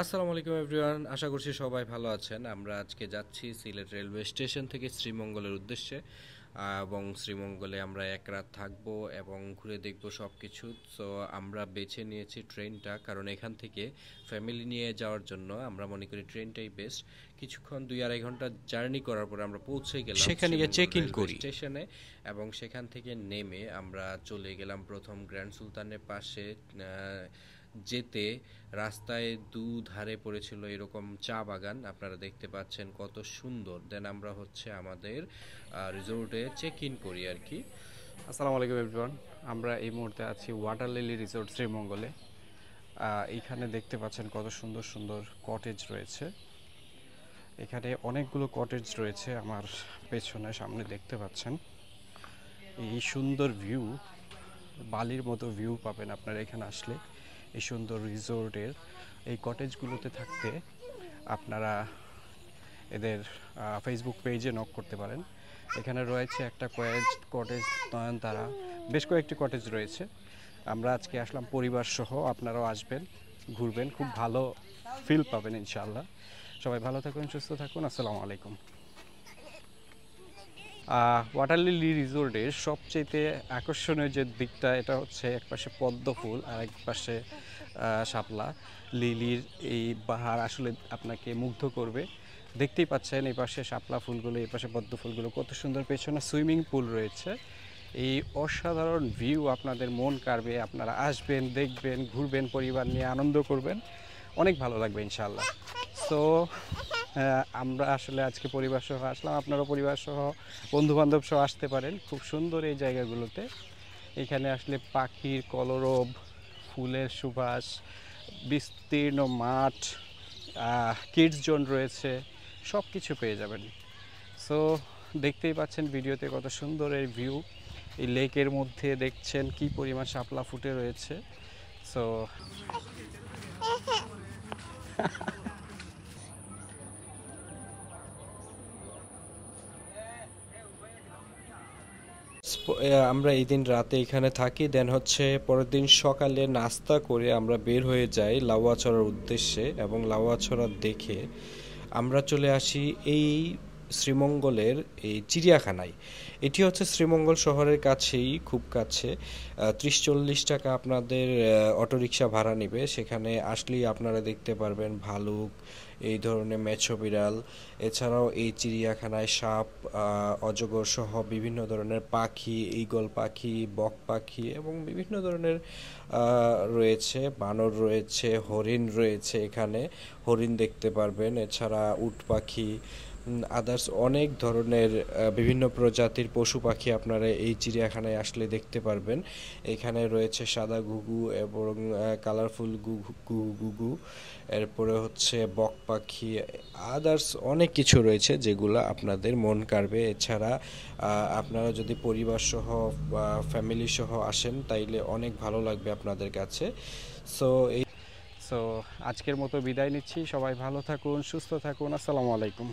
আসসালামু আলাইকুম এভরিওয়ান, আশা করছি সবাই ভালো আছেন। আমরা আজকে যাচ্ছি সিলেট রেলওয়ে স্টেশন থেকে শ্রীমঙ্গলের উদ্দেশ্যে, এবং শ্রীমঙ্গলে আমরা এক রাত থাকবো এবং ঘুরে দেখব সব কিছু। সো আমরা বেছে নিয়েছি ট্রেনটা, কারণ এখান থেকে ফ্যামিলি নিয়ে যাওয়ার জন্য আমরা মনে করি ট্রেনটাই বেস্ট। কিছুক্ষণ 2-2.5 ঘন্টা জার্নি করার পর আমরা পৌঁছে গেলাম সেখানে গিয়ে শ্রীমঙ্গল চেক ইন রেলওয়ে করি। স্টেশনে, এবং সেখান থেকে নেমে আমরা চলে গেলাম প্রথম গ্র্যান্ড সুলতানের পাশে। যেতে রাস্তায় দুধারে পড়েছিল এরকম চা বাগান, আপনারা দেখতে পাচ্ছেন কত সুন্দর। দেন আমরা হচ্ছে আমাদের রিসোর্টে চেক ইন করি আর কি। আসসালামু আলাইকুম এভরিওয়ান, আমরা এই মুহূর্তে আছি ওয়াটার লিলি রিসোর্ট শ্রীমঙ্গলে। এইখানে দেখতে পাচ্ছেন কত সুন্দর সুন্দর কটেজ রয়েছে। এখানে অনেকগুলো কটেজ রয়েছে, আমার পেছনে সামনে দেখতে পাচ্ছেন। এই সুন্দর ভিউ, বালির মতো ভিউ পাবেন আপনারা এখানে আসলে। এই সুন্দর রিসোর্টের এই কটেজগুলোতে থাকতে আপনারা এদের ফেসবুক পেজে নক করতে পারেন। এখানে রয়েছে একটা কটেজ নয়নতারা, বেশ কয়েকটি কটেজ রয়েছে। আমরা আজকে আসলাম পরিবার সহ, আপনারাও আসবেন, ঘুরবেন, খুব ভালো ফিল পাবেন ইনশাআল্লাহ। সবাই ভালো থাকুন, সুস্থ থাকুন, আসসালামু আলাইকুম। ওয়াটার লিলি রিসোর্টের সবচেয়ে আকর্ষণীয় যে দিকটা, এটা হচ্ছে এক পাশে পদ্ম ফুল আর এক পাশে শাপলা। লিলির এই বাহার আসলে আপনাকে মুগ্ধ করবে। দেখতেই পাচ্ছেন এই পাশে শাপলা ফুলগুলো, এই পাশে পদ্ম ফুলগুলো কত সুন্দর। পেছনে সুইমিং পুল রয়েছে। এই অসাধারণ ভিউ আপনাদের মন কাড়বে। আপনারা আসবেন, দেখবেন, ঘুরবেন, পরিবার নিয়ে আনন্দ করবেন, অনেক ভালো লাগবে ইনশাআল্লাহ। সো আমরা আসলে আজকে পরিবার সহ আসলাম, আপনারাও পরিবার সহ বন্ধুবান্ধব সহ আসতে পারেন। খুব সুন্দর এই জায়গাগুলোতে। এখানে আসলে পাখির কলরব, ফুলের সুবাস, বিস্তীর্ণ মাঠ, কিডস জোন রয়েছে, সব কিছু পেয়ে যাবেন। সো দেখতেই পাচ্ছেন ভিডিওতে কত সুন্দর এই ভিউ। এই লেকের মধ্যে দেখছেন কি পরিমাণ শাপলা ফুটে রয়েছে। সো আমরা এই দিন রাতে এখানে থাকি, দেন হচ্ছে পরের দিন সকালে নাস্তা করে আমরা বের হয়ে যাই লাউয়াছড়ার উদ্দেশ্যে, এবং লাউয়াছড়া দেখে আমরা চলে আসি এই শ্রীমঙ্গলের এই চিড়িয়াখানায়। এটি হচ্ছে শ্রীমঙ্গল শহরের কাছেই, খুব কাছে। 30-40 টাকা আপনাদের অটোরিকশা ভাড়া নেবে। সেখানে আসলেই আপনারা দেখতে পারবেন ভালুক, এই ধরনের মেছো বিড়াল। এছাড়াও এই চিড়িয়াখানায় সাপ, অজগর সহ বিভিন্ন ধরনের পাখি, ঈগল পাখি, বক পাখি এবং বিভিন্ন ধরনের রয়েছে। বানর রয়েছে, হরিণ রয়েছে, এখানে হরিণ দেখতে পারবেন। এছাড়া উট পাখি, আদার্স অনেক ধরনের বিভিন্ন প্রজাতির পশু পাখি আপনারা এই চিড়িয়াখানায় আসলে দেখতে পারবেন। এখানে রয়েছে সাদা ঘুঘু এবং কালারফুল ঘুঘু, এরপরে হচ্ছে বক পাখি, আদার্স অনেক কিছু রয়েছে যেগুলো আপনাদের মন কাড়বে। এছাড়া আপনারা যদি পরিবার সহ বা ফ্যামিলি সহ আসেন তাইলে অনেক ভালো লাগবে আপনাদের কাছে। সো সো আজকের মতো বিদায় নিচ্ছি। সবাই ভালো থাকুন, সুস্থ থাকুন, আসসালামু আলাইকুম।